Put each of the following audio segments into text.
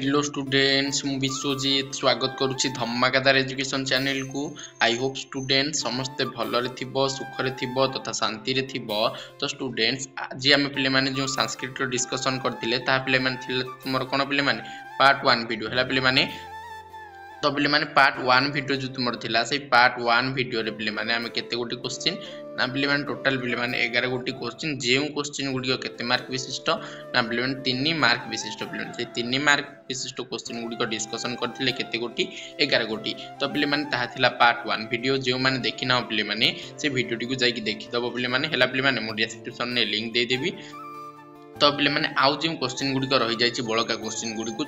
Hello students मु विश्वजीत स्वागत करुच्ची धमाकादार education channel को। आई होप स्टूडेंट्स समस्ते भलरे थिबो सुखरे थिबो तथा शांति रे थिबो। तो स्टूडेंट्स आज आम पे माने जो संस्कृत डिस्कशन करथिले ता पे माने थिले तुमर कोन पे माने पार्ट 1 वीडियो हला पे माने तो पे माने पार्ट 1 वीडियो जो तुमर थिला से पार्ट 1 वीडियो रे पे माने हम केते गोटी क्वेश्चन ना पे माने टोटल पे माने 11 गोटी क्वेश्चन जेउ क्वेश्चन गुडी केते मार्क विशिष्ट ना पे माने 3 मार्क विशिष्ट पे से 3 मार्क विशिष्ट क्वेश्चन गुडी को डिस्कशन करथिले केते गोटी 11 गोटी। तो पे माने ताहा थिला पार्ट 1 वीडियो जेउ माने देखिना पे माने से वीडियो टी को जाई कि देखि दबो पे माने हला पे माने मो डिस्क्रिप्शन ने लिंक दे देबी। तो पे माने आउ जो क्वेश्चन गुडी को रही जाई बड़का क्वेश्चन गुडी को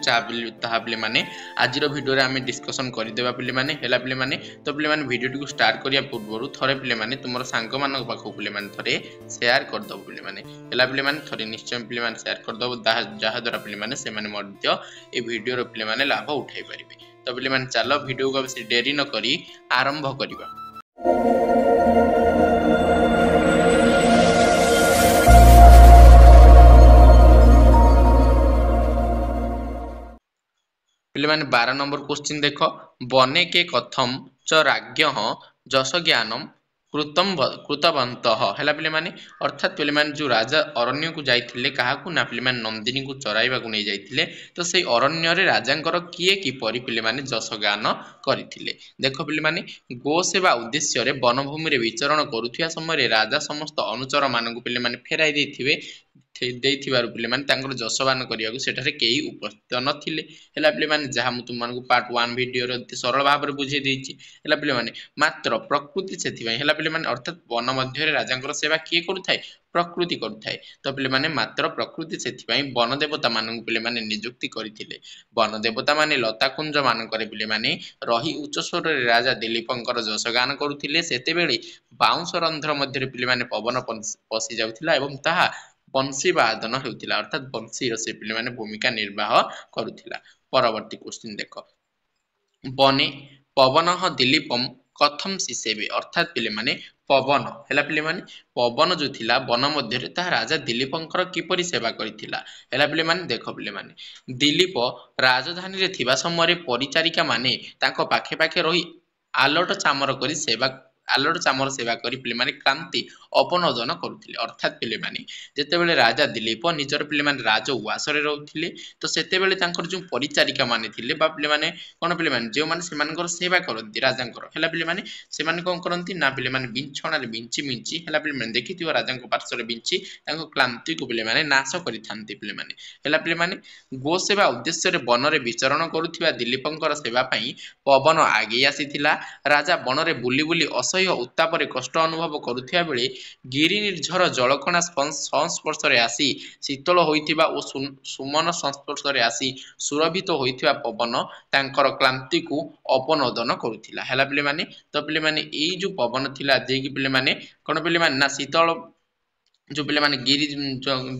ताहा पे माने आज वीडियो रे आमे डिस्कशन करि देबा पे माने हला पे माने। तो पे माने वीडियो टी को स्टार्ट करिया पूर्व थरे पे माने तुमर सांग मानक पाखो पे माने थरे शेयर कर दबो पे माने हला पे माने थरे निश्चय पे माने शेयर कर दबो जहा द्वारा पे माने से माने मध्य ए वीडियो रो पे माने लाभ उठाई परिबे। तो पे माने चलो वीडियो को बेसी देरी न करी आरंभ करिबा। पे माने 12 नंबर क्वेश्चन देखो बने के कथम च राज्ञ जस ज्ञानम कृतवंत हला पे माने अर्थात पे माने जो राजा अरण्य को जाइथिले काहाकू ना पे माने नंदिनी को चराइबा को नै जाइथिले। तो सेई अरण्य रे राजांकर किए की परि पे माने जस ज्ञान करिथिले। देखो पे माने गो सेवा उद्देश्य रे वनभूमि रे विचरण करुथिया समय राजा समस्त अनुचर मानकु पे माने फेराई देथिबे देथिबारु पे माने तांकर जसवान करिया को सेठारे केही उपस्थित नथिले। हला पे माने जहा मु तुम मानकु पार्ट 1 वीडियो रे सरल भाव रे बुझे देछि। हला पे माने मात्र प्रकृति सेथिबाई हला पे माने अर्थात वन मध्य रे राजांकर सेवा किए करुथाय प्रकृति करुथाय। तो पे माने मात्र प्रकृति सेथिबाई वन देवता मानकु पे माने नियुक्ति करिथिले। वन देवता माने लता कुंज मानकरे पे माने रही उच्च स्वर रे राजा दिलीपंकर जसगान करुथिले। सेते बेले बाउंस रंध्र मध्य रे पे माने पवन पसी जाउथिला एवं ताहा बंशी वादन हेउथिला अर्थात बंशी रो से पे माने भूमिका निर्वाह करुथिला। परवर्ती क्वेश्चन देखो बने पवन दिलीपम कथम शिसेबे अर्थात पे माने पवन हला पे माने पवन जो थिला वन मध्य रे ता राजा दिलीपंकर किपरि सेवा करिथिला। हला पे माने देखो पे माने दिलीप राजधानी रे थिबा समय परिचारिका माने ताको पाखे पाखे रही आलोट चामर करी सेवा आलोट चामर सेवा करी पे माने क्रांति अपनोदन करुथिले। अर्थात पे माने जेते बेले राजा दिलीप निजर पे माने राज उवास रे रहउथिले। तो सेते बेले तांकर जो परिचारिका माने थिले बा पे माने कोन पे माने जे माने सेमानकर सेवा करंती राजांकर हला पे माने सेमाने कोन करंती ना पे माने बिंछणा रे बिंची मिंची हला पे माने देखिथियो राजांक पार्श्व रे बिंची तांको क्लांति को पे माने नाश करिथांती पे माने हला पे माने गो सेवा उद्देश्य रे वन रे विचरण करुथिबा दिलीपंकर सेवा पई पवन आगे आसीथिला। राजा वन रे बुली बुली असह्य उत्ताप रे कष्ट अनुभव करुथिया बेले गिरि निर्झर जलकणा संस्पर्श रे आसी शीतल होइथिबा ओ सुमन संस्पर्श रे आसी सुरभित होइथिबा पवन तांकर क्लांति को अपनोदन करुथिला। हला पे माने तो पे माने एई जो पवन थिला जे कि पे माने कोन पे माने ना शीतल जो पे माने गिरि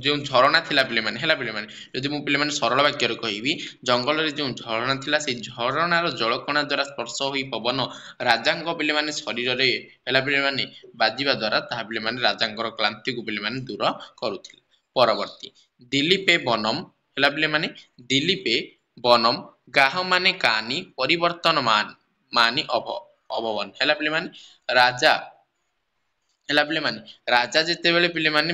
जो झरणा थिला पे माने हला पे माने यदि मु पे माने सरल वाक्य रे कहिबी जंगल रे जो झरणा थिला से झरणा रो जलकणा द्वारा स्पर्श होई पवन राजांक पे माने शरीर रे हला पे माने बाजिबा द्वारा ता पे माने राजांकर क्लांति को पे माने दूर करुथिला। परवर्ती दिलीपे बनम हला पे माने दिलीपे बनम गाह माने कानी परिवर्तन मानी अभवन हला पे माने राजा हला पे माने राजा जेते बेले पे माने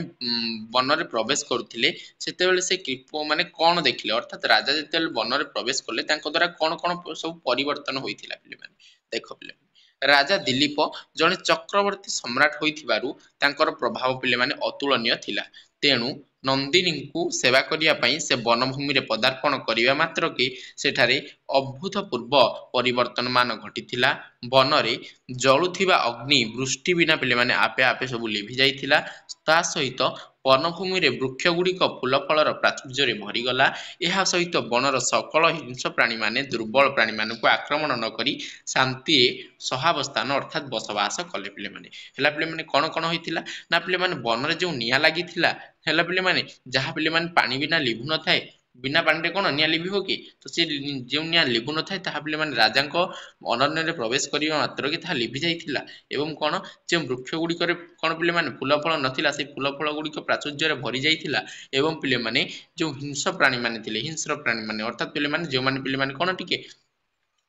वन रे प्रवेश करुथिले सेते बेले से कृप माने कोन देखिले अर्थात राजा जेते बेले वन रे प्रवेश करले तांको द्वारा कोन कोन सब परिवर्तन होइथिला पे माने देखो पे राजा दिलीप जने चक्रवर्ती सम्राट होइथिबारु तांकर प्रभाव पे माने अतुलनीय थिला। तेणु नंदिनी को सेवा करिया पई से वनभूमि रे पदार्पण करिया मात्र के सेठारे अभूतपूर्व परिवर्तन मान घटिथिला। वन रे जळुथिबा अग्नि वृष्टि बिना पे माने आपे आपे सब लिभि जाइथिला। ता सहित वनभूमि रे वृक्ष गुड़िक फूल फलर प्राचुर्य रे भरी गला। एहा सहित वनर सकल हिंस प्राणी माने दुर्बल प्राणी मानकु आक्रमण न करी शांति सहावस्थान अर्थात बसवास कले पे माने हला पे माने कोन कोन होइथिला ना पे माने वन रे जो निया लागिथिला हला पे माने जहा पे माने पानी बिना लिभु न थाए बिना पानी कौन निआ लिभिब कि तो सी जो निआ लिभु न था ताहा पिले माने राजा अरण्य प्रवेश करने मात्र कि ताहा लिभि जाइथिला एवं कौन जो वृक्ष गुड़िक कौन पिले माने फूल फल नथिला से फूल फल गुड़िक प्राचुर्य भरी जाइथिला एवं पिले माने जो हिंस प्राणी माने थिले हिंस्र प्राणी माने अर्थात पिले माने जो माने पिले माने कौन टिके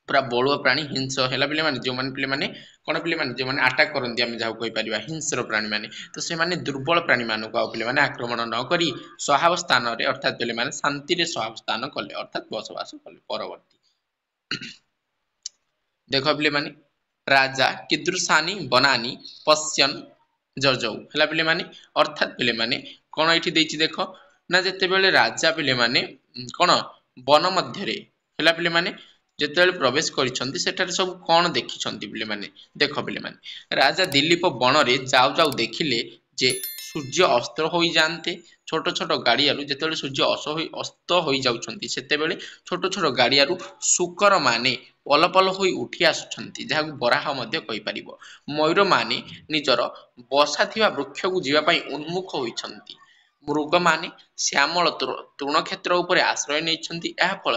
पूरा बड़ुआ प्राणी हिंस है पिले माने जो माने पिले माने कौन पिले माने जो माने अटैक करती आम जहाँ कही पार हिंस्र प्राणी माने तो से माने दुर्बल प्राणी मानक आउ पिले माने आक्रमण न करी सहावस्थान अर्थात पिले माने शांति रे सहावस्थान कले अर्थात बसवास कले परवर्ती देख पिले माने राजा कीदृशानी बनानी पश्यन जजौ है पिले माने अर्थात पिले माने कौन ये देख ना जिते बेले राजा पिले माने कौन वन मध्य है पिले माने जिते प्रवेश करिसेंती सेठारे सब कौन देखिछंती पिले माने देख पिले माने राजा दिलीप वन रे जाऊ जाऊ देखिले जे सूर्य अस्त हो जाते छोट छोट गाड़ियारू जिते सूर्य अस्त हो जाउछंती सेते बेले छोट छोट गाड़ियारू शुकर माने पल पल हो उठी आसुछंती जहाँ बराह मध्य कहि परिबो मयूर माने निजर बसा थिबा वृक्ष को जीवा पई उन्मुख होइछंती मृग माने श्यामल तृणक्षेत्र उपरे आश्रय नहीं फल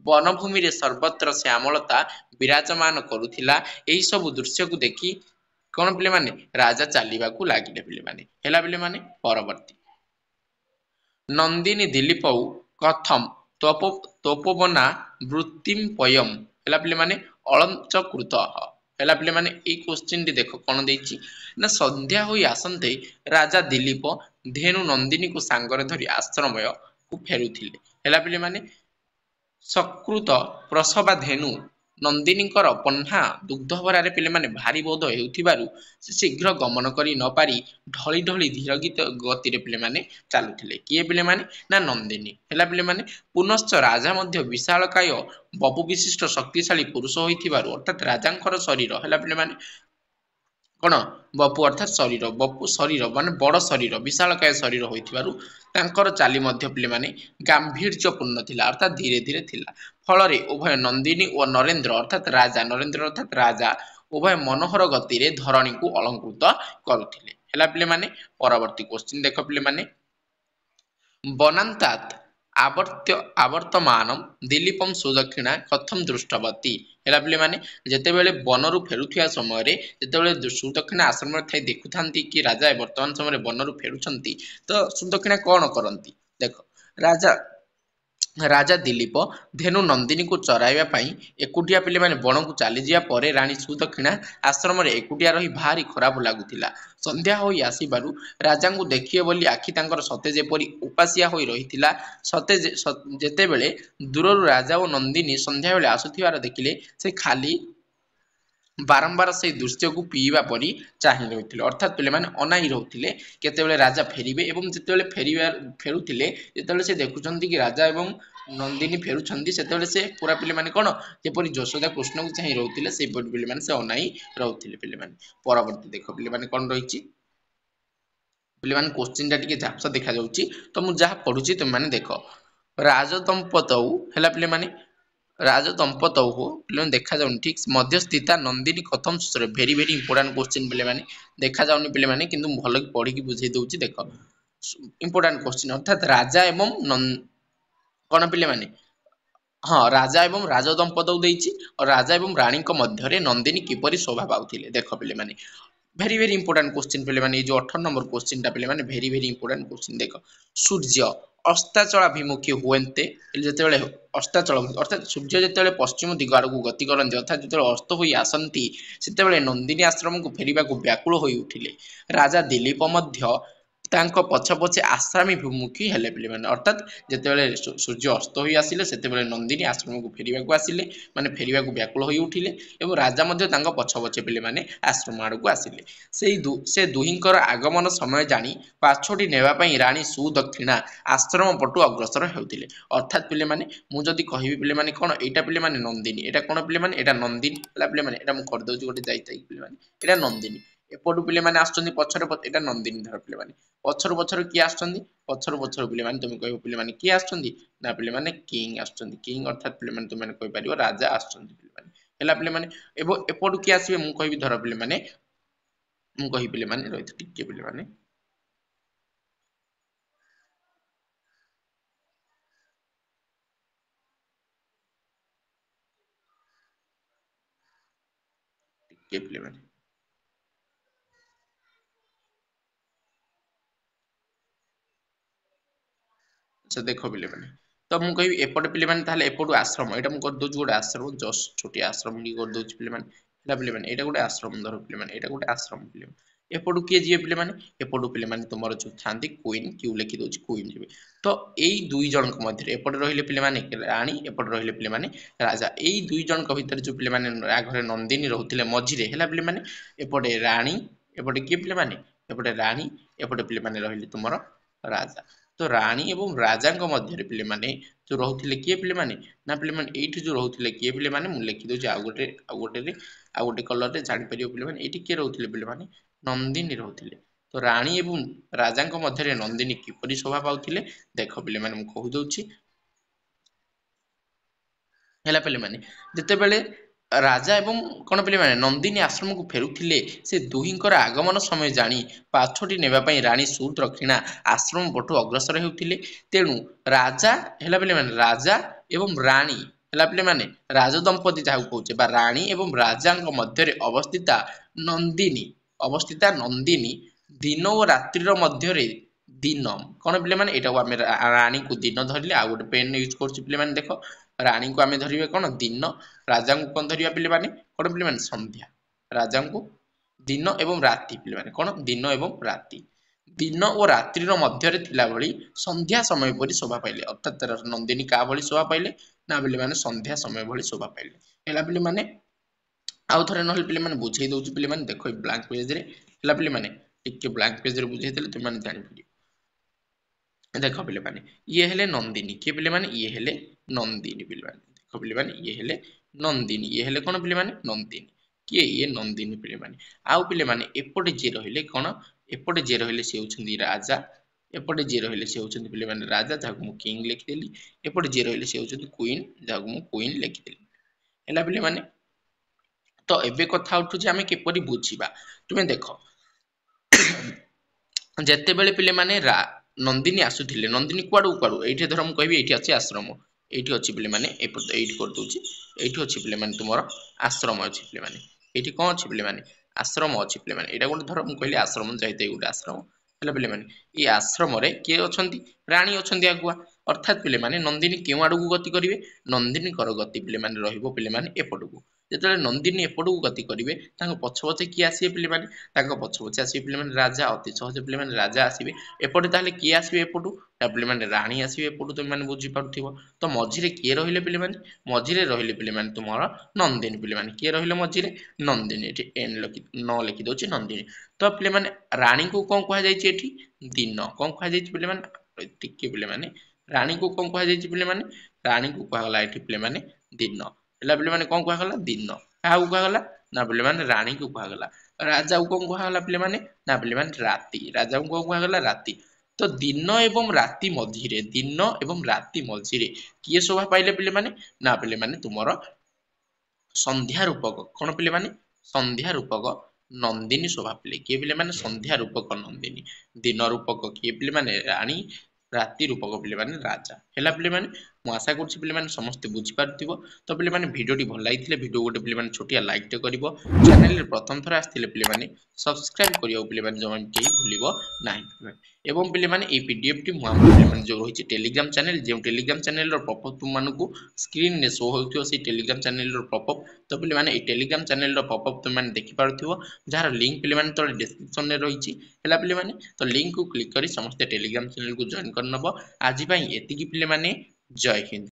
वनभूमि रे सर्वत्र श्यामलता विराजमान करुथिला एही सब दृश्य को देखी कौन पिले माने राजा चलवा को लगिले पिले माने हेला पिले माने परवर्ती नंदिनी दिलीप कथम तपोवना वृत्तिम पयम हेला पिले माने अलंचकृत हेला पिले माने ए क्वेश्चन टी देखो कौन देछि ना संध्या होई आसंते राजा दिलीप धेनु नंदिनी को सांगरे धरी आश्रमय को फेरुथिले हेला पिले माने सकृत प्रसवा धेनु नंदिनीकर पन्हा दुग्ध भरारे पिले माने भारी बोध हेउथिबारु से शीघ्र गमन करी न पारी ढली ढली धीर गति रे पिले माने चालुथिले किए पिले माने ना नंदिनी हेला पिले माने पुनश्च राजा मध्य विशालकाय बपु विशिष्ट शक्तिशाली पुरुष होइथिबारु अर्थात राजांकर शरीर हेला पिले माने कौन बपु अर्थात शरीर बपु शरीर माने बड़ शरीर विशालकाय शरीर होइथिबारु तांकर चाली मध्य पिले माने गांभीर्यपूर्ण थिला अर्थात धीरे धीरे थिला फल रे उभय नंदिनी और नरेंद्र अर्थात राजा उभय मनोहर गति रे धरणी को अलंकृत करुथिले हेला पिले माने परवर्ती क्वेश्चन देख पिले माने बनान्तात आवर्तमान दिलीपम सुदक्षिणा कथम दृष्टवती हेला पिले माने जेते बेले बनरु फेरुथिया समय रे जेते बेले सुदक्षिणा आश्रम रे थाई देखुथांती कि राजा वर्तमान समय रे बनरु फेरुछंती तो सुदक्षिणा कोन करंती देखो राजा दिलीप धेनु नंदिनी को चराइबा पई एकुटिया पिले माने बण को चली जिया परे रानी सुदक्षिणा आश्रम रे एकुटिया रही भारी खराब लागुथिला संध्या होई आसीबारु राजा को देखिए बोली आखि तांकर सते जेपरी उपासिया होई रहिथिला सते जेते बेले दूररु राजा और नंदिनी संध्या बेले आसुथिबार देखिले से खाली बारंबार से दृश्य को पीवा परी चाहि रहिथिले अर्थात पिले माने अनाई रहुथिले केतेबेले राजा फेरिबे एवं जेतेबेले फेरुथिले जेतेबेले से देखुचंती कि राजा एवं नंदिनी फेरुछंती सेतेबेले से पूरा पिले माने कोन जेपरि यशोदा कृष्ण को चाहि रहुथिले से पिले माने से अनाई रहुथिले पिले माने परवर्ती देखो पिले माने कोन रहिछि पिले माने क्वेश्चन टा टिके झापसा देखा जाउछि तो मु जहा पढुछि तुम माने देखो राजदंपतौ हेला पिले माने राजदंपतौ हो पिले देखा जाउन ठीक मध्यस्थिता नंदिनी कथम सुसरे वेरी वेरी इंपोर्टेंट क्वेश्चन पिले माने देखा जाउन पिले माने किंतु भलो पढी की बुझे दउछि देखो इंपोर्टेंट क्वेश्चन अर्थात राजा एवं कोन पिले माने हाँ राजा एवं राजदंपतौ देइछि और राजा एवं रानी को मध्य रे नंदिनी किपरि शोभा पाउथिले देखो पिले माने वेरी वेरी इंपोर्टेंट क्वेश्चन पिले माने जो 18 नंबर क्वेश्चन टा पिले माने वेरी वेरी इंपोर्टेंट क्वेश्चन देखो सूर्य अस्ताचलाभिमुखी हुएन्ते जेतेबेले अस्ताचल अर्थात सूर्य जेतेबेले पश्चिम दिग आड़कू गति करନ୍ତି अर्थात जेतेबेले अस्त होई आसନ୍ତି सेतेबेले नंदिनी आश्रम को फेरिबा को व्याकुल होई उठिले राजा दिलीप मध्य तांको पछ पछे आश्रामी भिमुखी हेले पिले माने अर्थात जेतेबेले सूर्य अस्त होई आसिले सेतेबेले नंदिनी आश्रम को फेरिबा को आसिले माने फेरिबा को व्याकुल होई उठिले एवं राजा मध्य तांको पछ पछे पिले माने आश्रम आड़कू आसिले से दुहिंकर आगमन समय जानी पाछोटी नेबा पई रानी सुदक्षिणा आश्रम पटु अग्रसर हेउथिले अर्थात पिले माने मु जदी कहिबी पिले माने कोन एटा पिले माने नंदिनी एटा कोन पिले माने एटा नंदिनी हला पिले माने एटा मु कर दउची गोटे जाई पिले माने एटा नंदिनी एपटु पिले माने आछथि पछरे एटा नंदिनी धर पिले माने पछरु की आछथि पछरु पिले माने तुम कहबो पिले माने की आछथि ना पिले माने किंग आछथि किंग अर्थात पिले माने तुम माने कहि परियो राजा आछथि पिले माने हला पिले माने एपटु की आसीबे मु कहबी धर पिले माने मु कहि पिले माने रहित टिके पिले माने। किए पिले माने अच्छा देख पिले माने तो मुझे कहि एपटे पिले माने ताले एपटू आश्रम एटा मु कर दउछु गोटे आश्रम जस्ट छोटी आश्रम की कर दउछु पिले माने एला पिले माने एटा गोटे आश्रम धर पिले माने एटा गोटे आश्रम पिले एपटू किए जिए पिले माने एपटू पिले माने तुमर जो थांती क्वीन क्यू लिखि दउछु क्वीन जिवे तो एई दुई जन को मध्य एपटे रहिले पिले माने रानी एपटे रहिले पिले माने राजा एई दुई जन को भीतर जो पिले माने घरे नंदिनी रहउतिले मझिरे हेला पिले माने एपटे रानी एपटे किए पिले माने एपटे रानी एपटे पिले माने रहिले तुमर राजा तो रानी एवं राजा मध्य पिले माने जो रहउतिले किए पिले माने ना पिले माने एठी जो रहउतिले किए पिले माने मु लिखि दउछि आ गोटे कलर रे जानि परियो पिले माने एठी के रहउतिले पिले माने नंदिनी रहउतिले तो रानी एवं राजा मध्य नंदिनी किपरि शोभा पाउतिले देख पिले माने मु कहि दउछि हेला पिले माने जते बेले राजा एवं कोन पिले माने नंदिनी आश्रम को फेरुथिले से दुहिंकर आगमन समय जानी पाछोटी नेबा पई रानी सूत्रक्षिणा आश्रम पटु अग्रसर हेउथिले तेनु राजा हेला पिले माने राजा एवं रानी हेला पिले माने राज दंपति जाहु कहउचे बा रानी एवं राजा मध्य अवस्थिता नंदिनी दिन और रात्रि रो मध्य दिन कोन पिले माने एटा आमे रानी को दिन धरिले आ गोटे पेन यूज करछि पिले माने देखो रानी को आमे धरिबे कोन दिन राजा को कोन धरिबा पिले माने कोन पिले माने संध्या राजा को दिन एवं राति पिले माने कोन दिन एवं राति दिन और रात्रि रो मध्य रे थिला भली संध्या समय परि शोभा पाइले अर्थात नंदिनी का भली शोभा पाइले ना पिले माने संध्या समय भली शोभा पाइले एला पिले माने आउ थरे नहले पिले माने बुझेई दउछु पिले माने देखो ब्लैंक पेज रे एला पिले माने टिके ब्लैंक पेज रे बुझेई देले तुम माने जानि परियो देखो पिले माने ये हेले नंदिनी के पिले माने ये हेले नंदिनी पिले माने देखो पिले माने ये हेले नंदिनी ये हेले कोन पिले माने नंदिनी किए ये नंदिनी पिले माने आउ पिले माने एपटे जे रहिले कोन एपटे जे रहिले से होछंदी राजा एपटे जे रहिले से होछंदी पिले माने राजा जाकु मु किंग लिखि देली एपटे जे रहिले से होछंदी क्वीन जाकु मु क्वीन लिखि देली एला पिले माने तो एबे कथा उठु जे हमें केपरि बुझिबा तुमे देखो जते बेले पिले माने नंदिनी आसुथिले नंदिनी कुआडू कुआडू एठी धर मु कहबी एठी अछि आश्रम एठी अछि पिले माने एपट एठी कर दोछि एठी अछि पिले माने तुमरो आश्रम अछि पिले माने एठी कोन अछि पिले माने आश्रम अछि पिले माने एटा गोटे धर मु कहली आश्रम जाइते गोटे आश्रम हेले पिले माने ई आश्रम रे के अछंती रानी अछंती आगुआ अर्थात पिले माने नंदिनी केउ आडू गति करिवे नंदिनी कर गति पिले माने रहिबो पिले माने एपटू जेतले नंदिनी एपटू गति करिवे तांको पछपछे की आसीबे पिले माने तांको पछपछे आसीबे पिले माने राजा अति सहज पिले माने राजा आसीबे एपटे ताले की आसीबे एपटू पिले माने रानी आसीबे एपटू तुम माने बुझी पारुथिबो तो मझिरे के रहिले पिले माने मझिरे रहिले पिले माने तुमरो नंदिनी पिले माने के रहिले मझिरे नंदिनी एठी एन लिखि न लिखि दोछि नंदिनी तो पिले माने रानी को कोन कहा जाय छि एठी दिन कोन कहा जाय छि पिले माने टिके पिले माने रानी को कोन कहा जाय छि पिले माने रानी को कहा गला एठी पिले माने दिन एला पिले माने कोन कहा गला दिन का को कहा गला ना पिले माने रानी को कहा गला राजा को कोन कहा गला पिले माने ना पिले माने राति राजा को कोन कहा गला राति तो दिन एवं राति मझिरे दिन एवं राति मझिरे किए शोभा पाइले पिले माने ना पिले माने तुमरो संध्या रूपक कोन पिले माने संध्या रूपक नंदिनी शोभा पिले किए पिले माने संध्या रूपक नंदिनी दिन रूपक किए पिले माने रानी राति रूपक पिले माने राजा हेला पिले माने मु आशा करछि पिले माने समस्त बुझी पारथिबो तो पिले माने वीडियोटी भल लागिथिले वीडियो गोटे पिले माने छोटिया लाइक टे करिवो चैनल रे प्रथम थरा आस्थिले पिले माने सब्सक्राइब करियो पिले माने जमा केही भूलिबो नाही एवं पिले माने ए पीडीएफ टी मु हम पिले माने जो रहिछि टेलीग्राम चैनल जे टेलीग्राम चैनल रो पॉपअप तुम मानकू स्क्रीन ने शो होथियो से टेलीग्राम चैनल रो पॉपअप तो पिले माने ए टेलीग्राम चैनल रो पॉपअप तुम माने देखि पारथिबो जार लिंक पिले माने तो डिस्क्रिप्शन रे रहिछि हेला पिले माने तो लिंक को क्लिक करी समस्त टेलीग्राम चैनल को जॉइन कर नबो आज पई एतिकी पिले माने जय हिंद।